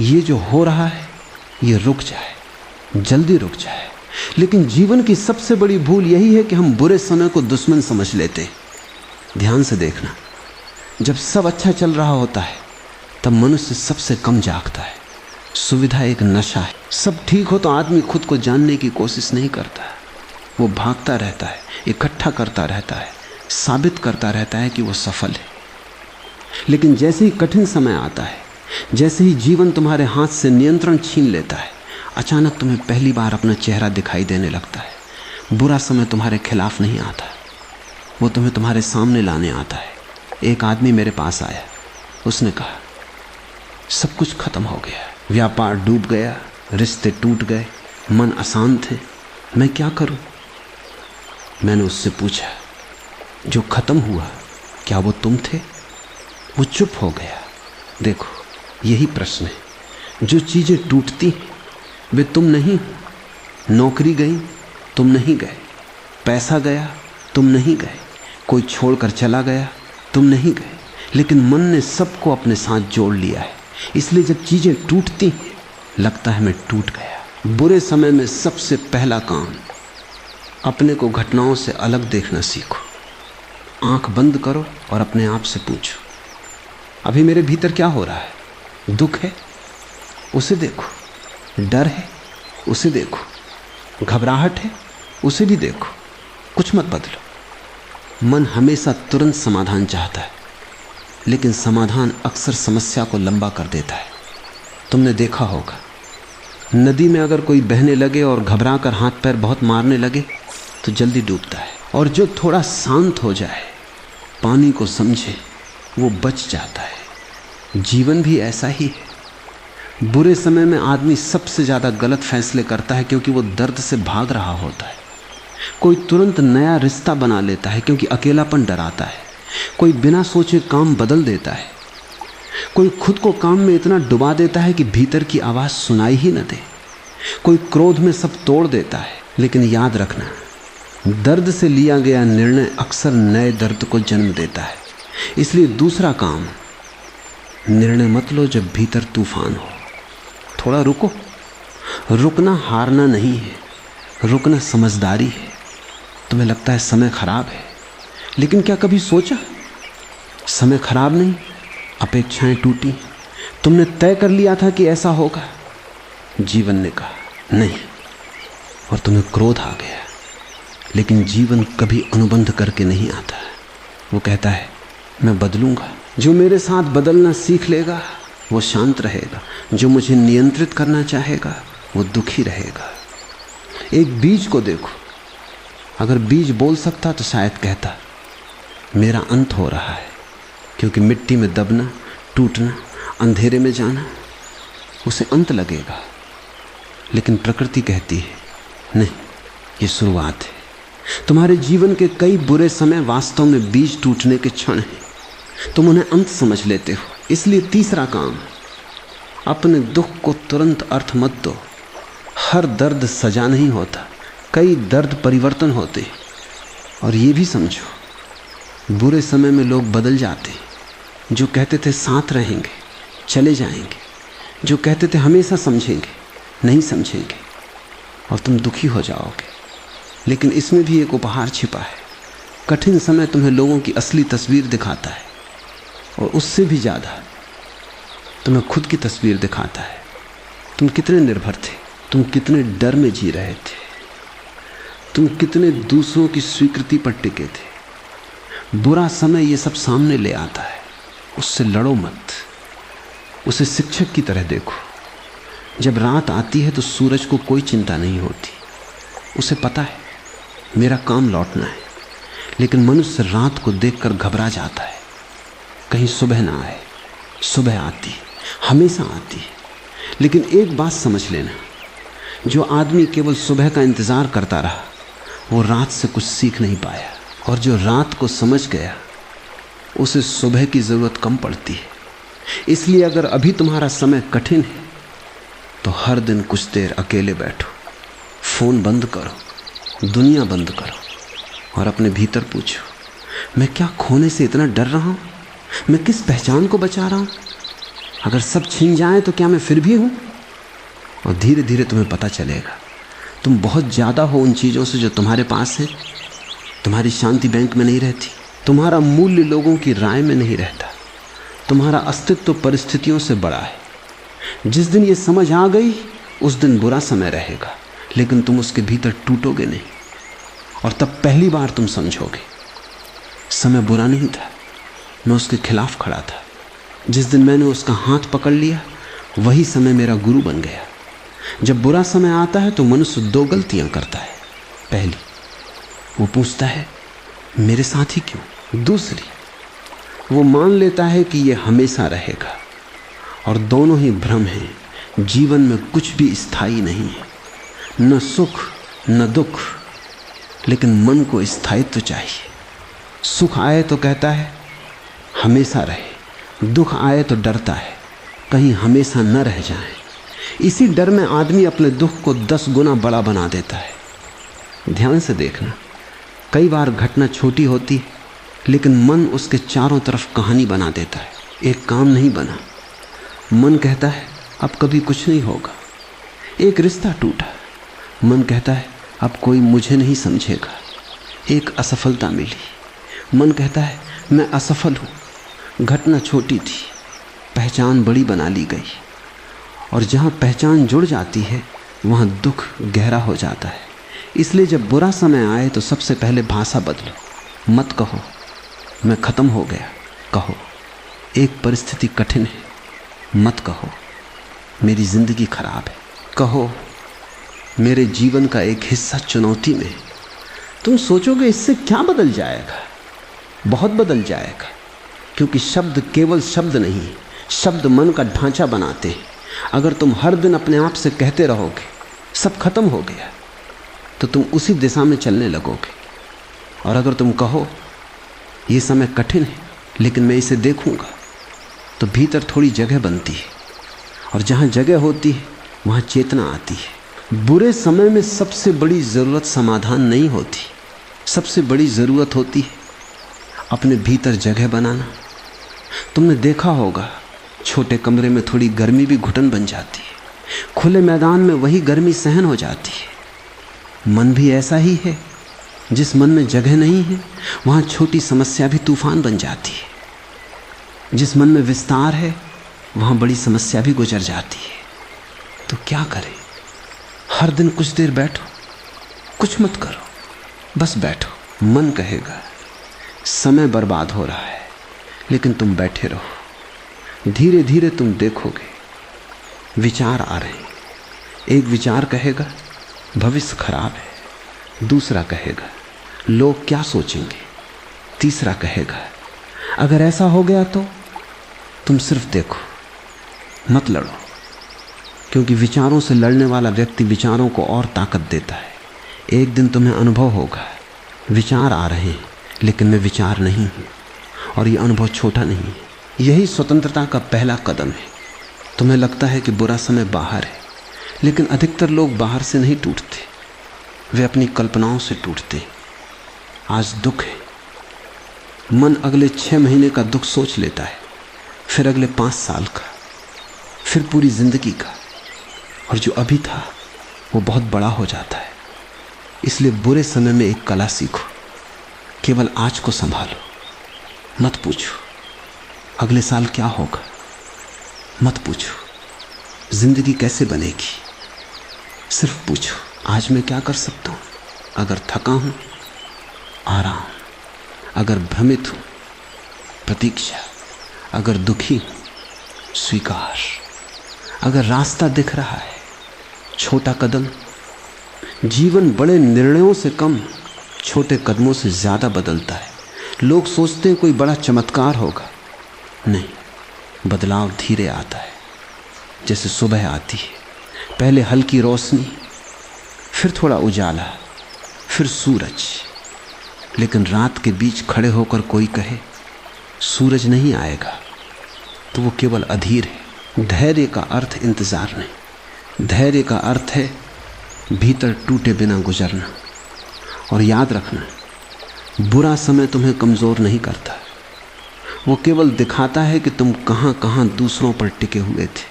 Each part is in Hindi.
ये जो हो रहा है ये रुक जाए, जल्दी रुक जाए। लेकिन जीवन की सबसे बड़ी भूल यही है कि हम बुरे समय को दुश्मन समझ लेते हैं। ध्यान से देखना, जब सब अच्छा चल रहा होता है तब मनुष्य सबसे कम जागता है। सुविधा एक नशा है। सब ठीक हो तो आदमी खुद को जानने की कोशिश नहीं करता, वो भागता रहता है, इकट्ठा करता रहता है, साबित करता रहता है कि वो सफल है। लेकिन जैसे ही कठिन समय आता है, जैसे ही जीवन तुम्हारे हाथ से नियंत्रण छीन लेता है, अचानक तुम्हें पहली बार अपना चेहरा दिखाई देने लगता है। बुरा समय तुम्हारे खिलाफ नहीं आता, वो तुम्हें तुम्हारे सामने लाने आता है। एक आदमी मेरे पास आया, उसने कहा सब कुछ खत्म हो गया, व्यापार डूब गया, रिश्ते टूट गए, मन अशांत है, मैं क्या करूं? मैंने उससे पूछा जो खत्म हुआ क्या वो तुम थे? वो चुप हो गया। देखो यही प्रश्न है। जो चीजें टूटती वे तुम नहीं हो। नौकरी गई तुम नहीं गए, पैसा गया तुम नहीं गए, कोई छोड़कर चला गया तुम नहीं गए, लेकिन मन ने सबको अपने साथ जोड़ लिया है। इसलिए जब चीजें टूटती लगता है मैं टूट गया। बुरे समय में सबसे पहला काम अपने को घटनाओं से अलग देखना सीखो। आंख बंद करो और अपने आप से पूछो अभी मेरे भीतर क्या हो रहा है? दुख है, उसे देखो। डर है, उसे देखो। घबराहट है, उसे भी देखो। कुछ मत बदलो। मन हमेशा तुरंत समाधान चाहता है, लेकिन समाधान अक्सर समस्या को लंबा कर देता है। तुमने देखा होगा नदी में अगर कोई बहने लगे और घबरा कर हाथ पैर बहुत मारने लगे तो जल्दी डूबता है, और जो थोड़ा शांत हो जाए, पानी को समझे, वो बच जाता है। जीवन भी ऐसा ही है। बुरे समय में आदमी सबसे ज़्यादा गलत फैसले करता है क्योंकि वो दर्द से भाग रहा होता है। कोई तुरंत नया रिश्ता बना लेता है क्योंकि अकेलापन डराता है। कोई बिना सोचे काम बदल देता है। कोई खुद को काम में इतना डुबा देता है कि भीतर की आवाज़ सुनाई ही न दे। कोई क्रोध में सब तोड़ देता है। लेकिन याद रखना, दर्द से लिया गया निर्णय अक्सर नए दर्द को जन्म देता है। इसलिए दूसरा काम, निर्णय मत लो जब भीतर तूफान हो। थोड़ा रुको। रुकना हारना नहीं है, रुकना समझदारी है। तुम्हें लगता है समय खराब है, लेकिन क्या कभी सोचा समय खराब नहीं, अपेक्षाएं टूटी, तुमने तय कर लिया था कि ऐसा होगा। जीवन ने कहा नहीं, और तुम्हें क्रोध आ गया। लेकिन जीवन कभी अनुबंध करके नहीं आता है। वो कहता है मैं बदलूंगा। जो मेरे साथ बदलना सीख लेगा वो शांत रहेगा। जो मुझे नियंत्रित करना चाहेगा वो दुखी रहेगा। एक बीज को देखो, अगर बीज बोल सकता तो शायद कहता मेरा अंत हो रहा है, क्योंकि मिट्टी में दबना, टूटना, अंधेरे में जाना, उसे अंत लगेगा। लेकिन प्रकृति कहती है नहीं, ये शुरुआत है। तुम्हारे जीवन के कई बुरे समय वास्तव में बीज टूटने के क्षण हैं। तुम उन्हें अंत समझ लेते हो। इसलिए तीसरा काम, अपने दुख को तुरंत अर्थ मत दो। हर दर्द सजा नहीं होता, कई दर्द परिवर्तन होते हैं। और ये भी समझो, बुरे समय में लोग बदल जाते हैं। जो कहते थे साथ रहेंगे चले जाएंगे, जो कहते थे हमेशा समझेंगे नहीं समझेंगे, और तुम दुखी हो जाओगे। लेकिन इसमें भी एक उपहार छिपा है। कठिन समय तुम्हें लोगों की असली तस्वीर दिखाता है, और उससे भी ज़्यादा तुम्हें खुद की तस्वीर दिखाता है। तुम कितने निर्भर थे, तुम कितने डर में जी रहे थे, तुम कितने दूसरों की स्वीकृति पर टिके थे। बुरा समय ये सब सामने ले आता है। उससे लड़ो मत, उसे शिक्षक की तरह देखो। जब रात आती है तो सूरज को कोई चिंता नहीं होती। उसे पता है मेरा काम लौटना है। लेकिन मनुष्य रात को देखकर घबरा जाता है, कहीं सुबह ना आए। सुबह आती है, हमेशा आती है। लेकिन एक बात समझ लेना, जो आदमी केवल सुबह का इंतज़ार करता रहा वो रात से कुछ सीख नहीं पाया। और जो रात को समझ गया उसे सुबह की ज़रूरत कम पड़ती है। इसलिए अगर अभी तुम्हारा समय कठिन है तो हर दिन कुछ देर अकेले बैठो, फ़ोन बंद करो, दुनिया बंद करो, और अपने भीतर पूछो मैं क्या खोने से इतना डर रहा हूँ? मैं किस पहचान को बचा रहा हूँ? अगर सब छिन जाए तो क्या मैं फिर भी हूं? और धीरे धीरे तुम्हें पता चलेगा तुम बहुत ज़्यादा हो उन चीज़ों से जो तुम्हारे पास है। तुम्हारी शांति बैंक में नहीं रहती, तुम्हारा मूल्य लोगों की राय में नहीं रहता, तुम्हारा अस्तित्व परिस्थितियों से बड़ा है। जिस दिन ये समझ आ गई उस दिन बुरा समय रहेगा, लेकिन तुम उसके भीतर टूटोगे नहीं। और तब पहली बार तुम समझोगे समय बुरा नहीं था, मैं उसके खिलाफ खड़ा था। जिस दिन मैंने उसका हाथ पकड़ लिया वही समय मेरा गुरु बन गया। जब बुरा समय आता है तो मनुष्य दो गलतियां करता है। पहली, वो पूछता है मेरे साथ ही क्यों। दूसरी, वो मान लेता है कि ये हमेशा रहेगा। और दोनों ही भ्रम हैं। जीवन में कुछ भी स्थायी नहीं है, न सुख न दुख, लेकिन मन को स्थायित्व चाहिए। सुख आए तो कहता है हमेशा रहे, दुख आए तो डरता है कहीं हमेशा न रह जाए। इसी डर में आदमी अपने दुख को 10 गुना बड़ा बना देता है। ध्यान से देखना, कई बार घटना छोटी होती है लेकिन मन उसके चारों तरफ कहानी बना देता है। एक काम नहीं बना, मन कहता है अब कभी कुछ नहीं होगा। एक रिश्ता टूटा, मन कहता है अब कोई मुझे नहीं समझेगा। एक असफलता मिली, मन कहता है मैं असफल हूँ। घटना छोटी थी, पहचान बड़ी बना ली गई। और जहाँ पहचान जुड़ जाती है वहाँ दुख गहरा हो जाता है। इसलिए जब बुरा समय आए तो सबसे पहले भाषा बदलो। मत कहो मैं ख़त्म हो गया, कहो एक परिस्थिति कठिन है। मत कहो मेरी ज़िंदगी खराब है, कहो मेरे जीवन का एक हिस्सा चुनौती में है। तुम सोचोगे इससे क्या बदल जाएगा? बहुत बदल जाएगा, क्योंकि शब्द केवल शब्द नहीं, शब्द मन का ढांचा बनाते हैं। अगर तुम हर दिन अपने आप से कहते रहोगे सब खत्म हो गया तो तुम उसी दिशा में चलने लगोगे। और अगर तुम कहो ये समय कठिन है लेकिन मैं इसे देखूंगा, तो भीतर थोड़ी जगह बनती है। और जहाँ जगह होती है वहाँ चेतना आती है। बुरे समय में सबसे बड़ी ज़रूरत समाधान नहीं होती, सबसे बड़ी ज़रूरत होती है अपने भीतर जगह बनाना। तुमने देखा होगा छोटे कमरे में थोड़ी गर्मी भी घुटन बन जाती है, खुले मैदान में वही गर्मी सहन हो जाती है। मन भी ऐसा ही है, जिस मन में जगह नहीं है वहाँ छोटी समस्या भी तूफान बन जाती है। जिस मन में विस्तार है वहाँ बड़ी समस्या भी गुजर जाती है। तो क्या करें? हर दिन कुछ देर बैठो, कुछ मत करो, बस बैठो। मन कहेगा समय बर्बाद हो रहा है, लेकिन तुम बैठे रहो। धीरे धीरे तुम देखोगे विचार आ रहे हैं। एक विचार कहेगा भविष्य खराब है, दूसरा कहेगा लोग क्या सोचेंगे, तीसरा कहेगा अगर ऐसा हो गया तो। तुम सिर्फ देखो, मत लड़ो, क्योंकि विचारों से लड़ने वाला व्यक्ति विचारों को और ताकत देता है। एक दिन तुम्हें अनुभव होगा विचार आ रहे हैं लेकिन मैं विचार नहीं हूँ, और ये अनुभव छोटा नहीं है। यही स्वतंत्रता का पहला कदम है। तुम्हें लगता है कि बुरा समय बाहर है, लेकिन अधिकतर लोग बाहर से नहीं टूटते, वे अपनी कल्पनाओं से टूटते। आज दुख है, मन अगले 6 महीने का दुख सोच लेता है, फिर अगले 5 साल का, फिर पूरी जिंदगी का, और जो अभी था वो बहुत बड़ा हो जाता है। इसलिए बुरे समय में एक कला सीखो, केवल आज को संभालो। मत पूछो अगले साल क्या होगा, मत पूछो जिंदगी कैसे बनेगी, सिर्फ पूछो आज मैं क्या कर सकता हूँ। अगर थका हूँ आराम, अगर भ्रमित हूँ प्रतीक्षा, अगर दुखी हूँ स्वीकार, अगर रास्ता दिख रहा है छोटा कदम। जीवन बड़े निर्णयों से कम छोटे कदमों से ज़्यादा बदलता है। लोग सोचते हैं कोई बड़ा चमत्कार होगा, नहीं, बदलाव धीरे आता है। जैसे सुबह आती है, पहले हल्की रोशनी, फिर थोड़ा उजाला, फिर सूरज। लेकिन रात के बीच खड़े होकर कोई कहे सूरज नहीं आएगा तो वो केवल अधीर है। धैर्य का अर्थ इंतज़ार नहीं, धैर्य का अर्थ है भीतर टूटे बिना गुजरना। और याद रखना, बुरा समय तुम्हें कमज़ोर नहीं करता, वो केवल दिखाता है कि तुम कहाँ कहाँ दूसरों पर टिके हुए थे,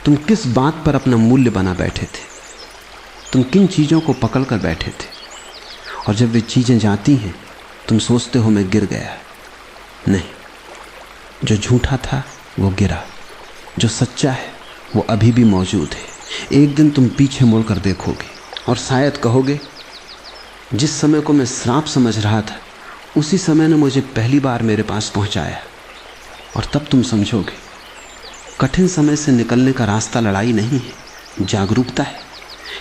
तुम किस बात पर अपना मूल्य बना बैठे थे, तुम किन चीज़ों को पकड़ कर बैठे थे। और जब वे चीज़ें जाती हैं तुम सोचते हो मैं गिर गया। नहीं, जो झूठा था वो गिरा, जो सच्चा है वो अभी भी मौजूद है। एक दिन तुम पीछे मुड़कर देखोगे और शायद कहोगे, जिस समय को मैं श्राप समझ रहा था उसी समय ने मुझे पहली बार मेरे पास पहुंचाया। और तब तुम समझोगे कठिन समय से निकलने का रास्ता लड़ाई नहीं है, जागरूकता है।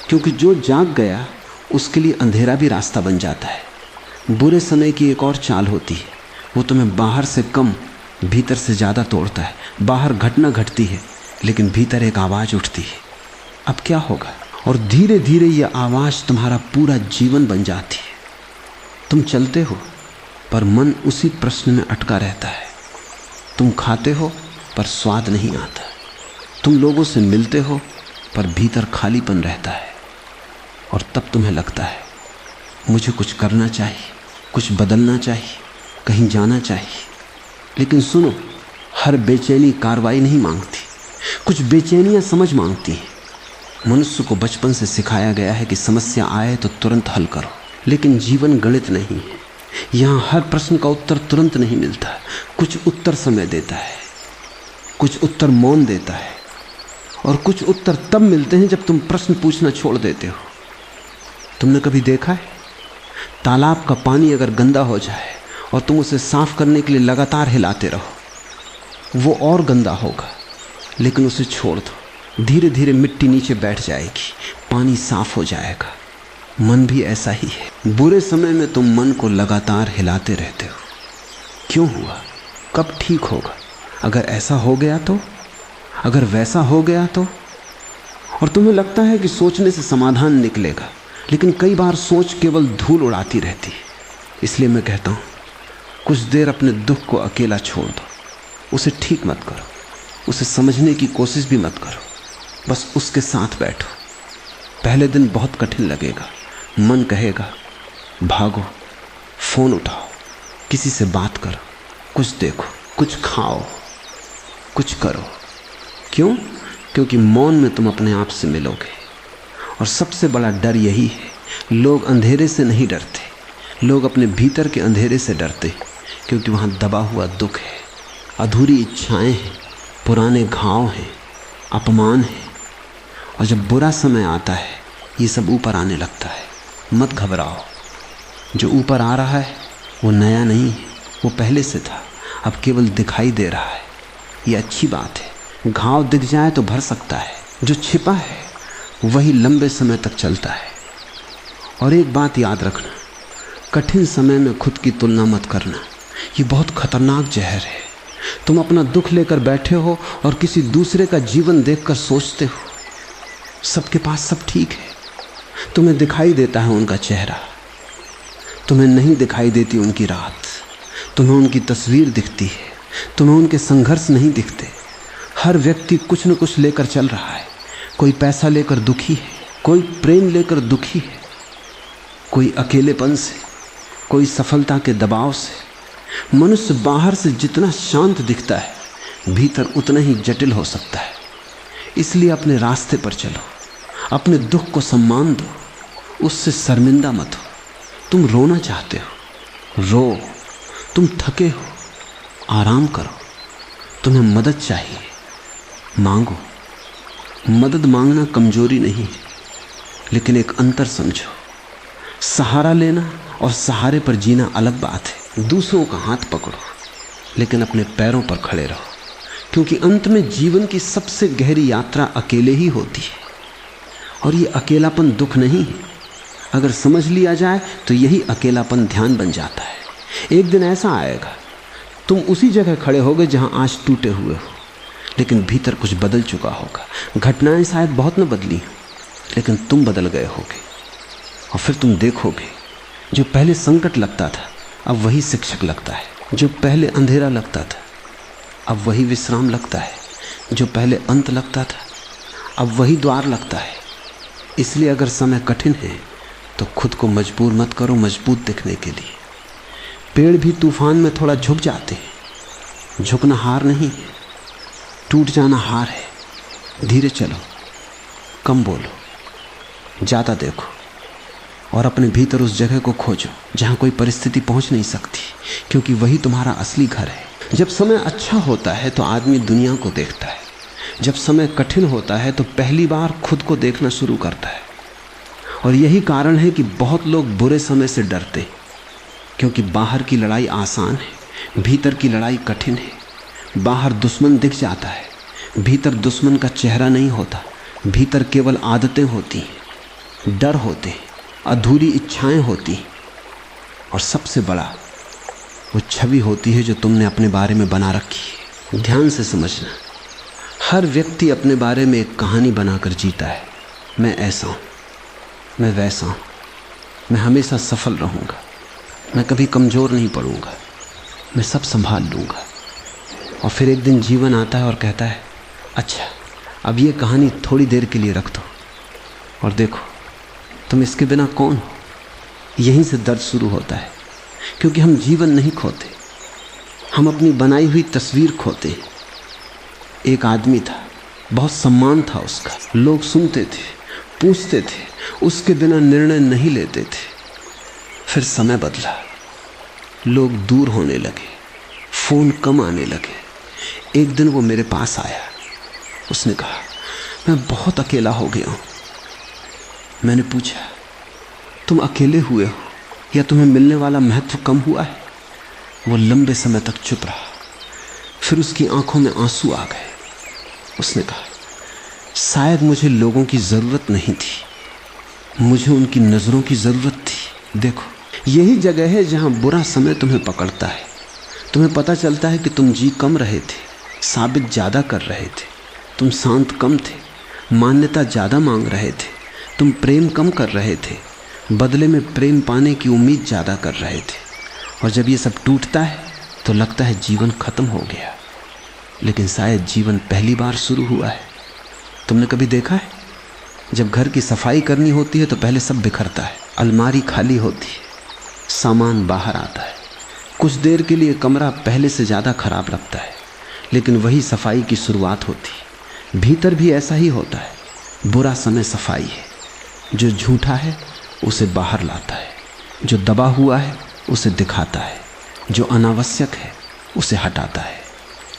क्योंकि जो जाग गया उसके लिए अंधेरा भी रास्ता बन जाता है। बुरे समय की एक और चाल होती है, वो तुम्हें बाहर से कम भीतर से ज़्यादा तोड़ता है। बाहर घटना घटती है लेकिन भीतर एक आवाज़ उठती है, अब क्या होगा। और धीरे धीरे यह आवाज़ तुम्हारा पूरा जीवन बन जाती है। तुम चलते हो पर मन उसी प्रश्न में अटका रहता है। तुम खाते हो पर स्वाद नहीं आता। तुम लोगों से मिलते हो पर भीतर खालीपन रहता है। और तब तुम्हें लगता है मुझे कुछ करना चाहिए, कुछ बदलना चाहिए, कहीं जाना चाहिए। लेकिन सुनो, हर बेचैनी कार्रवाई नहीं मांगती, कुछ बेचैनियां समझ मांगती हैं। मनुष्य को बचपन से सिखाया गया है कि समस्या आए तो तुरंत हल करो, लेकिन जीवन गणित नहीं है। यहाँ हर प्रश्न का उत्तर तुरंत नहीं मिलता, कुछ उत्तर समय देता है, कुछ उत्तर मौन देता है, और कुछ उत्तर तब मिलते हैं जब तुम प्रश्न पूछना छोड़ देते हो। तुमने कभी देखा है तालाब का पानी अगर गंदा हो जाए और तुम उसे साफ करने के लिए लगातार हिलाते रहो, वो और गंदा होगा, लेकिन उसे छोड़ दो, धीरे धीरे मिट्टी नीचे बैठ जाएगी, पानी साफ हो जाएगा। मन भी ऐसा ही है। बुरे समय में तुम मन को लगातार हिलाते रहते हो। क्यों हुआ, कब ठीक होगा, अगर ऐसा हो गया तो, अगर वैसा हो गया तो। और तुम्हें लगता है कि सोचने से समाधान निकलेगा, लेकिन कई बार सोच केवल धूल उड़ाती रहती है। इसलिए मैं कहता हूँ कुछ देर अपने दुख को अकेला छोड़ दो, उसे ठीक मत करो, उसे समझने की कोशिश भी मत करो, बस उसके साथ बैठो। पहले दिन बहुत कठिन लगेगा, मन कहेगा भागो, फोन उठाओ, किसी से बात करो, कुछ देखो, कुछ खाओ, कुछ करो। क्यों? क्योंकि मौन में तुम अपने आप से मिलोगे। और सबसे बड़ा डर यही है, लोग अंधेरे से नहीं डरते, लोग अपने भीतर के अंधेरे से डरते, क्योंकि वहाँ दबा हुआ दुख है, अधूरी इच्छाएं हैं, पुराने घाव हैं, अपमान है। और जब बुरा समय आता है ये सब ऊपर आने लगता है। मत घबराओ, जो ऊपर आ रहा है वो नया नहीं है, वो पहले से था, अब केवल दिखाई दे रहा है। ये अच्छी बात है। घाव दिख जाए तो भर सकता है, जो छिपा है वही लंबे समय तक चलता है। और एक बात याद रखना, कठिन समय में खुद की तुलना मत करना, ये बहुत खतरनाक जहर है। तुम अपना दुख लेकर बैठे हो और किसी दूसरे का जीवन देखकर सोचते हो सबके पास सब ठीक है। तुम्हें दिखाई देता है उनका चेहरा, तुम्हें नहीं दिखाई देती उनकी रात। तुम्हें उनकी तस्वीर दिखती है, तुम्हें उनके संघर्ष नहीं दिखते। हर व्यक्ति कुछ न कुछ लेकर चल रहा है। कोई पैसा लेकर दुखी है, कोई प्रेम लेकर दुखी है, कोई अकेलेपन से, कोई सफलता के दबाव से। मनुष्य बाहर से जितना शांत दिखता है भीतर उतना ही जटिल हो सकता है। इसलिए अपने रास्ते पर चलो, अपने दुख को सम्मान दो, उससे शर्मिंदा मत हो। तुम रोना चाहते हो, रो। तुम थके हो, आराम करो। तुम्हें मदद चाहिए, मांगो। मदद मांगना कमजोरी नहीं है, लेकिन एक अंतर समझो, सहारा लेना और सहारे पर जीना अलग बात है। दूसरों का हाथ पकड़ो लेकिन अपने पैरों पर खड़े रहो, क्योंकि अंत में जीवन की सबसे गहरी यात्रा अकेले ही होती है। और ये अकेलापन दुख नहीं है, अगर समझ लिया जाए तो यही अकेलापन ध्यान बन जाता है। एक दिन ऐसा आएगा तुम उसी जगह खड़े होगे जहां आज टूटे हुए हो, लेकिन भीतर कुछ बदल चुका होगा। घटनाएं शायद बहुत न बदली, लेकिन तुम बदल गए होगे। और फिर तुम देखोगे जो पहले संकट लगता था अब वही शिक्षक लगता है, जो पहले अंधेरा लगता था अब वही विश्राम लगता है, जो पहले अंत लगता था अब वही द्वार लगता है। इसलिए अगर समय कठिन है तो खुद को मजबूर मत करो मजबूत दिखने के लिए। पेड़ भी तूफान में थोड़ा झुक जाते हैं, झुकना हार नहीं है, टूट जाना हार है। धीरे चलो, कम बोलो, ज़्यादा देखो और अपने भीतर उस जगह को खोजो जहाँ कोई परिस्थिति पहुँच नहीं सकती, क्योंकि वही तुम्हारा असली घर है। जब समय अच्छा होता है तो आदमी दुनिया को देखता है, जब समय कठिन होता है तो पहली बार खुद को देखना शुरू करता है। और यही कारण है कि बहुत लोग बुरे समय से डरते हैं, क्योंकि बाहर की लड़ाई आसान है, भीतर की लड़ाई कठिन है। बाहर दुश्मन दिख जाता है, भीतर दुश्मन का चेहरा नहीं होता, भीतर केवल आदतें होती हैं, डर होते हैं, अधूरी इच्छाएं होती हैं, और सबसे बड़ा वो छवि होती है जो तुमने अपने बारे में बना रखी है। ध्यान से समझना, हर व्यक्ति अपने बारे में एक कहानी बनाकर जीता है। मैं ऐसा हूँ, मैं वैसा हूँ, मैं हमेशा सफल रहूँगा, मैं कभी कमज़ोर नहीं पड़ूँगा, मैं सब संभाल लूँगा। और फिर एक दिन जीवन आता है और कहता है, अच्छा अब ये कहानी थोड़ी देर के लिए रख दो और देखो तुम इसके बिना कौन हो। यहीं से दर्द शुरू होता है, क्योंकि हम जीवन नहीं खोते, हम अपनी बनाई हुई तस्वीर खोते हैं। एक आदमी था, बहुत सम्मान था उसका, लोग सुनते थे, पूछते थे, उसके बिना निर्णय नहीं लेते थे। फिर समय बदला, लोग दूर होने लगे, फ़ोन कम आने लगे। एक दिन वो मेरे पास आया, उसने कहा मैं बहुत अकेला हो गया हूँ। मैंने पूछा तुम अकेले हुए हो या तुम्हें मिलने वाला महत्व कम हुआ है? वो लंबे समय तक चुप रहा, फिर उसकी आंखों में आंसू आ गए। उसने कहा शायद मुझे लोगों की ज़रूरत नहीं थी, मुझे उनकी नज़रों की ज़रूरत थी। देखो यही जगह है जहाँ बुरा समय तुम्हें पकड़ता है, तुम्हें पता चलता है कि तुम जी कम रहे थे, साबित ज़्यादा कर रहे थे, तुम शांत कम थे, मान्यता ज़्यादा मांग रहे थे, तुम प्रेम कम कर रहे थे, बदले में प्रेम पाने की उम्मीद ज़्यादा कर रहे थे। और जब ये सब टूटता है तो लगता है जीवन ख़त्म हो गया, लेकिन शायद जीवन पहली बार शुरू हुआ है। तुमने कभी देखा है जब घर की सफाई करनी होती है तो पहले सब बिखरता है, अलमारी खाली होती है, सामान बाहर आता है, कुछ देर के लिए कमरा पहले से ज़्यादा खराब लगता है, लेकिन वही सफाई की शुरुआत होती है। भीतर भी ऐसा ही होता है। बुरा समय सफाई है, जो झूठा है उसे बाहर लाता है, जो दबा हुआ है उसे दिखाता है, जो अनावश्यक है उसे हटाता है।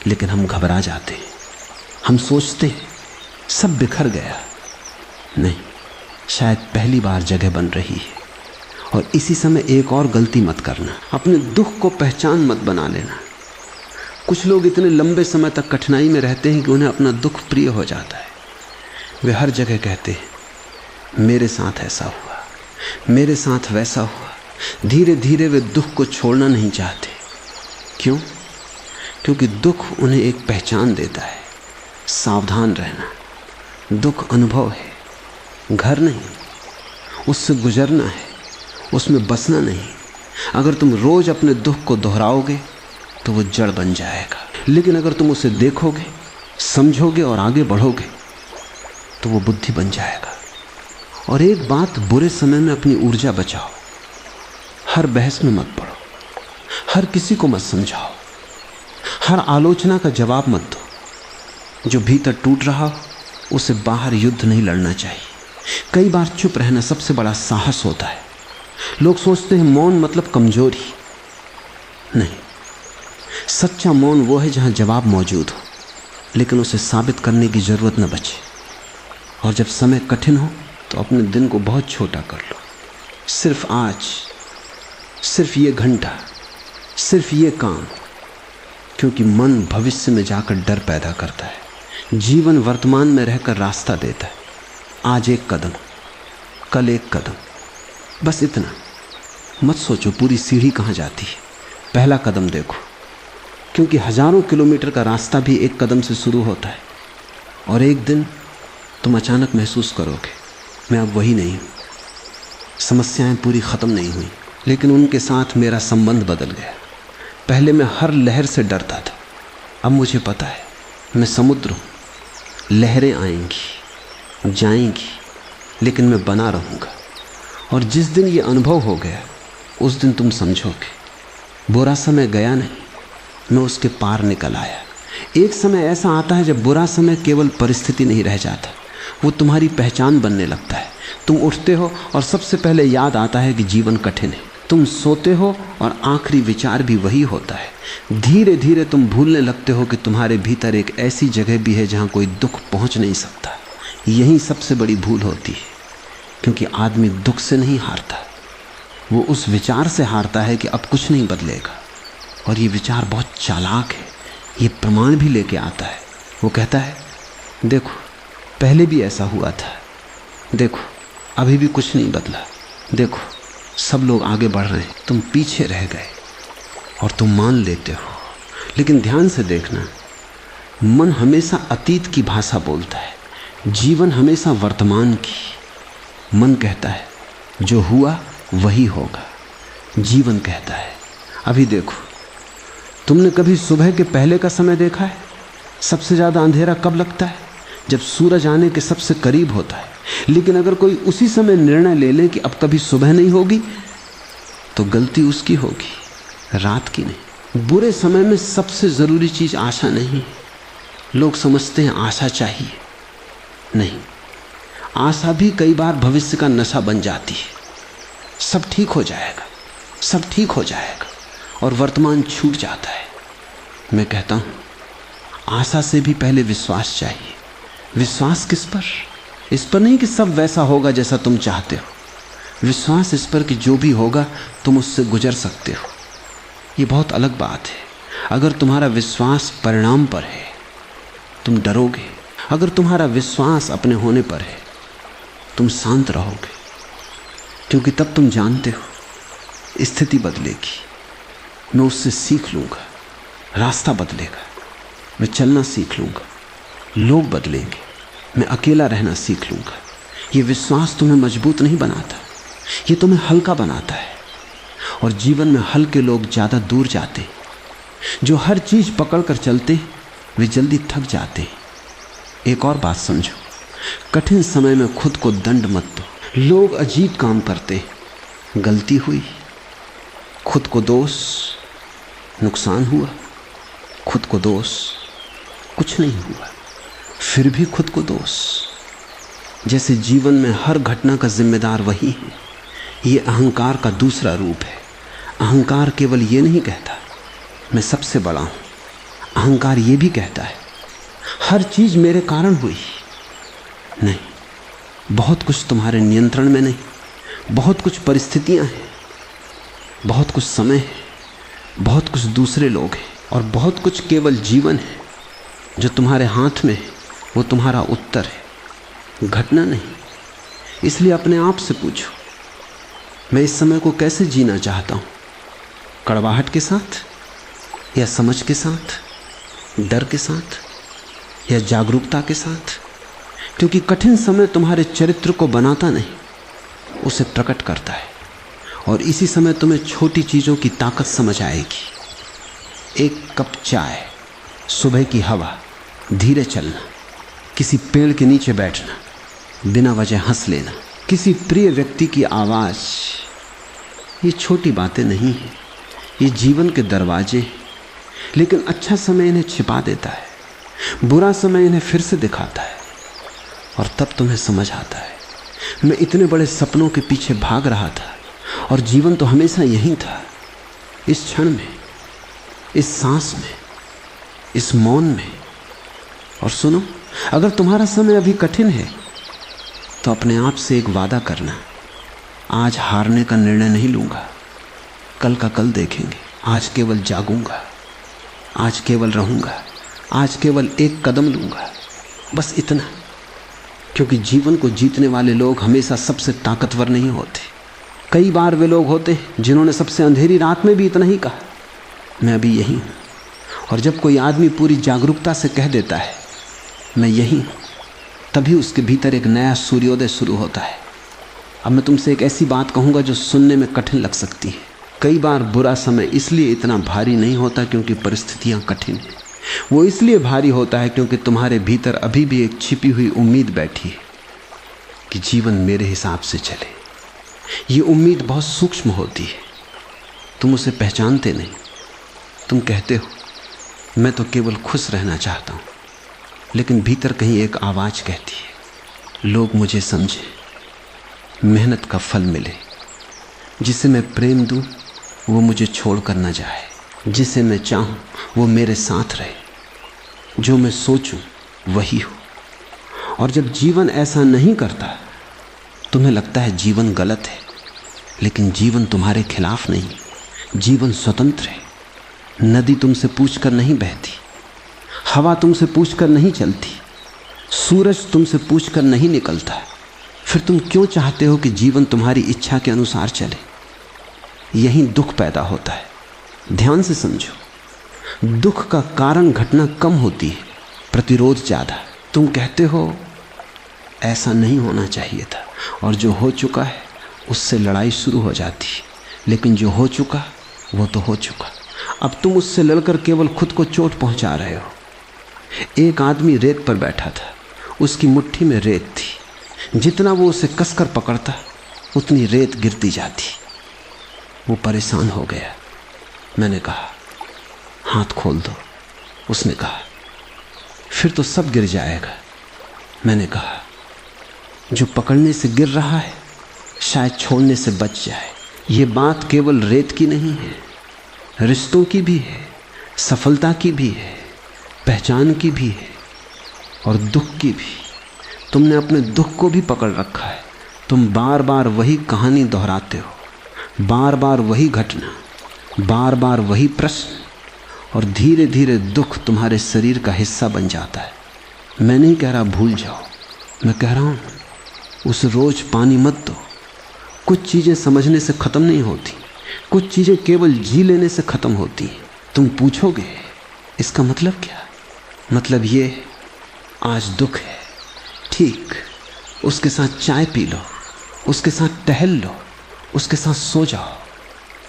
लेकिन हम घबरा जाते हैं, हम सोचते हैं सब बिखर गया। नहीं, शायद पहली बार जगह बन रही है। और इसी समय एक और गलती मत करना, अपने दुख को पहचान मत बना लेना। कुछ लोग इतने लंबे समय तक कठिनाई में रहते हैं कि उन्हें अपना दुख प्रिय हो जाता है। वे हर जगह कहते हैं मेरे साथ ऐसा हुआ, मेरे साथ वैसा हुआ। धीरे धीरे वे दुख को छोड़ना नहीं चाहते। क्यों? क्योंकि दुख उन्हें एक पहचान देता है। सावधान रहना, दुख अनुभव है, घर नहीं, उससे गुजरना है, उसमें बसना नहीं। अगर तुम रोज अपने दुख को दोहराओगे तो वो जड़ बन जाएगा, लेकिन अगर तुम उसे देखोगे, समझोगे और आगे बढ़ोगे तो वो बुद्धि बन जाएगा। और एक बात, बुरे समय में अपनी ऊर्जा बचाओ, हर बहस में मत पड़ो, हर किसी को मत समझाओ, हर आलोचना का जवाब मत दो। जो भीतर टूट रहा उसे बाहर युद्ध नहीं लड़ना चाहिए। कई बार चुप रहना सबसे बड़ा साहस होता है। लोग सोचते हैं मौन मतलब कमजोरी। नहीं, सच्चा मौन वो है जहां जवाब मौजूद हो, लेकिन उसे साबित करने की जरूरत न बचे। और जब समय कठिन हो तो अपने दिन को बहुत छोटा कर लो। सिर्फ आज, सिर्फ ये घंटा, सिर्फ ये काम, क्योंकि मन भविष्य में जाकर डर पैदा करता है। जीवन वर्तमान में रहकर रास्ता देता है। आज एक कदम, कल एक कदम, बस इतना। मत सोचो पूरी सीढ़ी कहाँ जाती है, पहला कदम देखो, क्योंकि हजारों किलोमीटर का रास्ता भी एक कदम से शुरू होता है। और एक दिन तुम अचानक महसूस करोगे मैं अब वही नहीं हूँ। समस्याएं पूरी ख़त्म नहीं हुई, लेकिन उनके साथ मेरा संबंध बदल गया। पहले मैं हर लहर से डरता था, अब मुझे पता है मैं समुद्र हूँ। लहरें आएंगी, जाएंगी, लेकिन मैं बना रहूँगा। और जिस दिन ये अनुभव हो गया उस दिन तुम समझोगे बुरा समय गया नहीं, मैं उसके पार निकल आया। एक समय ऐसा आता है जब बुरा समय केवल परिस्थिति नहीं रह जाता, वो तुम्हारी पहचान बनने लगता है। तुम उठते हो और सबसे पहले याद आता है कि जीवन कठिन है। तुम सोते हो और आखिरी विचार भी वही होता है। धीरे धीरे तुम भूलने लगते हो कि तुम्हारे भीतर एक ऐसी जगह भी है जहाँ कोई दुख पहुँच नहीं सकता। यही सबसे बड़ी भूल होती है, क्योंकि आदमी दुख से नहीं हारता, वो उस विचार से हारता है कि अब कुछ नहीं बदलेगा। और ये विचार बहुत चालाक है, ये प्रमाण भी लेके आता है। वो कहता है देखो पहले भी ऐसा हुआ था, देखो अभी भी कुछ नहीं बदला, देखो सब लोग आगे बढ़ रहे हैं, तुम पीछे रह गए और तुम मान लेते हो। लेकिन ध्यान से देखना, मन हमेशा अतीत की भाषा बोलता है, जीवन हमेशा वर्तमान की। मन कहता है जो हुआ वही होगा, जीवन कहता है अभी देखो। तुमने कभी सुबह के पहले का समय देखा है? सबसे ज़्यादा अंधेरा कब लगता है? जब सूरज आने के सबसे करीब होता है। लेकिन अगर कोई उसी समय निर्णय ले ले कि अब कभी सुबह नहीं होगी, तो गलती उसकी होगी, रात की नहीं। बुरे समय में सबसे ज़रूरी चीज़ आशा नहीं। लोग समझते हैं आशा चाहिए, नहीं। आशा भी कई बार भविष्य का नशा बन जाती है। सब ठीक हो जाएगा, सब ठीक हो जाएगा, और वर्तमान छूट जाता है। मैं कहता हूँ आशा से भी पहले विश्वास चाहिए। विश्वास किस पर? इस पर नहीं कि सब वैसा होगा जैसा तुम चाहते हो। विश्वास इस पर कि जो भी होगा तुम उससे गुजर सकते हो। ये बहुत अलग बात है। अगर तुम्हारा विश्वास परिणाम पर है तुम डरोगे, अगर तुम्हारा विश्वास अपने होने पर है तुम शांत रहोगे, क्योंकि तब तुम जानते हो स्थिति बदलेगी, मैं उससे सीख लूँगा, रास्ता बदलेगा, मैं चलना सीख लूँगा, लोग बदलेंगे, मैं अकेला रहना सीख लूँगा। ये विश्वास तुम्हें मजबूत नहीं बनाता, ये तुम्हें हल्का बनाता है। और जीवन में हल्के लोग ज़्यादा दूर जाते हैं। जो हर चीज़ पकड़ कर चलते वे जल्दी थक जाते हैं। एक और बात समझो, कठिन समय में खुद को दंड मत दो। लोग अजीब काम करते हैं, गलती हुई, खुद को दोष, नुकसान हुआ, खुद को दोष, कुछ नहीं हुआ, फिर भी खुद को दोष। जैसे जीवन में हर घटना का जिम्मेदार वही है। ये अहंकार का दूसरा रूप है। अहंकार केवल ये नहीं कहता मैं सबसे बड़ा हूँ, अहंकार ये भी कहता है हर चीज़ मेरे कारण हुई। नहीं, बहुत कुछ तुम्हारे नियंत्रण में नहीं, बहुत कुछ परिस्थितियाँ हैं, बहुत कुछ समय है, बहुत कुछ दूसरे लोग हैं, और बहुत कुछ केवल जीवन है जो तुम्हारे हाथ में है। वो तुम्हारा उत्तर है, घटना नहीं। इसलिए अपने आप से पूछो, मैं इस समय को कैसे जीना चाहता हूँ? कड़वाहट के साथ, या समझ के साथ, डर के साथ, या जागरूकता के साथ? क्योंकि कठिन समय तुम्हारे चरित्र को बनाता नहीं, उसे प्रकट करता है। और इसी समय तुम्हें छोटी चीज़ों की ताकत समझ आएगी। एक कप चाय, सुबह की हवा, धीरे चलना, किसी पेड़ के नीचे बैठना, बिना वजह हंस लेना, किसी प्रिय व्यक्ति की आवाज़, ये छोटी बातें नहीं हैं, ये जीवन के दरवाजे हैं। लेकिन अच्छा समय इन्हें छिपा देता है, बुरा समय इन्हें फिर से दिखाता है, और तब तुम्हें समझ आता है मैं इतने बड़े सपनों के पीछे भाग रहा था और जीवन तो हमेशा यहीं था, इस क्षण में, इस सांस में, इस मौन में। और सुनो, अगर तुम्हारा समय अभी कठिन है तो अपने आप से एक वादा करना, आज हारने का निर्णय नहीं लूँगा, कल का कल देखेंगे, आज केवल जागूंगा, आज केवल रहूँगा, आज केवल एक कदम लूँगा, बस इतना। क्योंकि जीवन को जीतने वाले लोग हमेशा सबसे ताकतवर नहीं होते। कई बार वे लोग होते हैं जिन्होंने सबसे अंधेरी रात में भी इतना ही कहा, मैं अभी यही हूँ। और जब कोई आदमी पूरी जागरूकता से कह देता है मैं यही हूँ, तभी उसके भीतर एक नया सूर्योदय शुरू होता है। अब मैं तुमसे एक ऐसी बात कहूँगा जो सुनने में कठिन लग सकती है। कई बार बुरा समय इसलिए इतना भारी नहीं होता क्योंकि परिस्थितियाँ कठिन हैं, वो इसलिए भारी होता है क्योंकि तुम्हारे भीतर अभी भी एक छिपी हुई उम्मीद बैठी है कि जीवन मेरे हिसाब से चले। ये उम्मीद बहुत सूक्ष्म होती है, तुम उसे पहचानते नहीं। तुम कहते हो मैं तो केवल खुश रहना चाहता हूं, लेकिन भीतर कहीं एक आवाज कहती है, लोग मुझे समझें, मेहनत का फल मिले। जिसे मैं प्रेम दूं वो मुझे छोड़कर न जाए, जिसे मैं चाहूं वो मेरे साथ रहे, जो मैं सोचूं वही हो। और जब जीवन ऐसा नहीं करता, तुम्हें लगता है जीवन गलत है, लेकिन जीवन तुम्हारे खिलाफ नहीं, जीवन स्वतंत्र है। नदी तुमसे पूछकर नहीं बहती, हवा तुमसे पूछकर नहीं चलती, सूरज तुमसे पूछकर नहीं निकलता। फिर तुम क्यों चाहते हो कि जीवन तुम्हारी इच्छा के अनुसार चले? यहीं दुख पैदा होता है। ध्यान से समझो, दुख का कारण घटना कम होती है, प्रतिरोध ज़्यादा। तुम कहते हो ऐसा नहीं होना चाहिए था, और जो हो चुका है उससे लड़ाई शुरू हो जाती है। लेकिन जो हो चुका वो तो हो चुका, अब तुम उससे लड़कर केवल खुद को चोट पहुंचा रहे हो। एक आदमी रेत पर बैठा था, उसकी मुट्ठी में रेत थी, जितना वो उसे कसकर पकड़ता उतनी रेत गिरती जाती। वो परेशान हो गया। मैंने कहा हाथ खोल दो। उसने कहा फिर तो सब गिर जाएगा। मैंने कहा जो पकड़ने से गिर रहा है शायद छोड़ने से बच जाए। ये बात केवल रेत की नहीं है, रिश्तों की भी है, सफलता की भी है, पहचान की भी है, और दुख की भी। तुमने अपने दुख को भी पकड़ रखा है। तुम बार बार वही कहानी दोहराते हो, बार बार वही घटना, बार बार वही प्रश्न, और धीरे धीरे दुख तुम्हारे शरीर का हिस्सा बन जाता है। मैं नहीं कह रहा भूल जाओ, मैं कह रहा हूँ उसे रोज पानी मत दो। कुछ चीज़ें समझने से ख़त्म नहीं होती, कुछ चीज़ें केवल जी लेने से ख़त्म होती हैं। तुम पूछोगे इसका मतलब क्या? मतलब ये आज दुख है, ठीक, उसके साथ चाय पी लो, उसके साथ टहल लो, उसके साथ सो जाओ,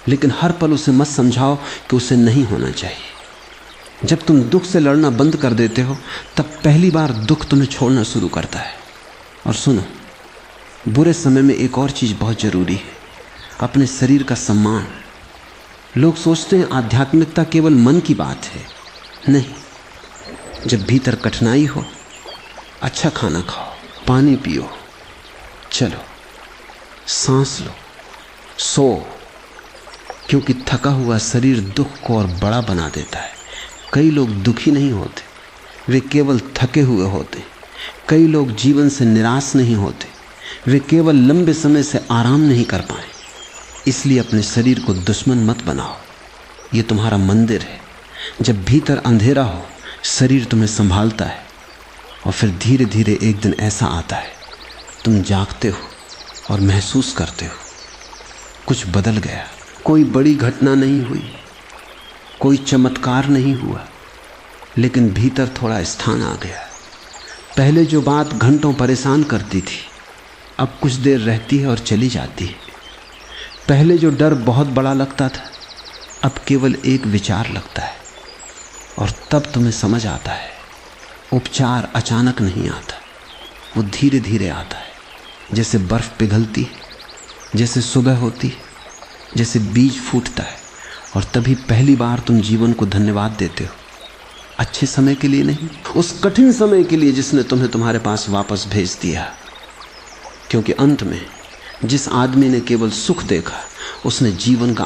लेकिन हर पल उसे मत समझाओ कि उसे नहीं होना चाहिए। जब तुम दुख से लड़ना बंद कर देते हो तब पहली बार दुख तुम्हें छोड़ना शुरू करता है। और सुनो, बुरे समय में एक और चीज़ बहुत ज़रूरी है, अपने शरीर का सम्मान। लोग सोचते हैं आध्यात्मिकता केवल मन की बात है। नहीं, जब भीतर कठिनाई हो, अच्छा खाना खाओ, पानी पियो, चलो, सांस लो, सो, क्योंकि थका हुआ शरीर दुख को और बड़ा बना देता है। कई लोग दुखी नहीं होते, वे केवल थके हुए होते। कई लोग जीवन से निराश नहीं होते, वे केवल लंबे समय से आराम नहीं कर पाए। इसलिए अपने शरीर को दुश्मन मत बनाओ। ये तुम्हारा मंदिर है। जब भीतर अंधेरा हो, शरीर तुम्हें संभालता है, और फिर धीरे धीरे एक दिन ऐसा आता है, तुम जागते हो और महसूस करते हो कुछ बदल गया। कोई बड़ी घटना नहीं हुई, कोई चमत्कार नहीं हुआ, लेकिन भीतर थोड़ा स्थान आ गया। पहले जो बात घंटों परेशान करती थी, अब कुछ देर रहती है और चली जाती है। पहले जो डर बहुत बड़ा लगता था, अब केवल एक विचार लगता है। और तब तुम्हें समझ आता है, उपचार अचानक नहीं आता, वो धीरे धीरे आता है। जैसे बर्फ़ पिघलती है, जैसे सुबह होती है, जैसे बीज फूटता है, और तभी पहली बार तुम जीवन को धन्यवाद देते हो। अच्छे समय के लिए नहीं, उस कठिन समय के लिए जिसने तुम्हें तुम्हारे पास वापस भेज दिया। क्योंकि अंत में जिस आदमी ने केवल सुख देखा, उसने जीवन का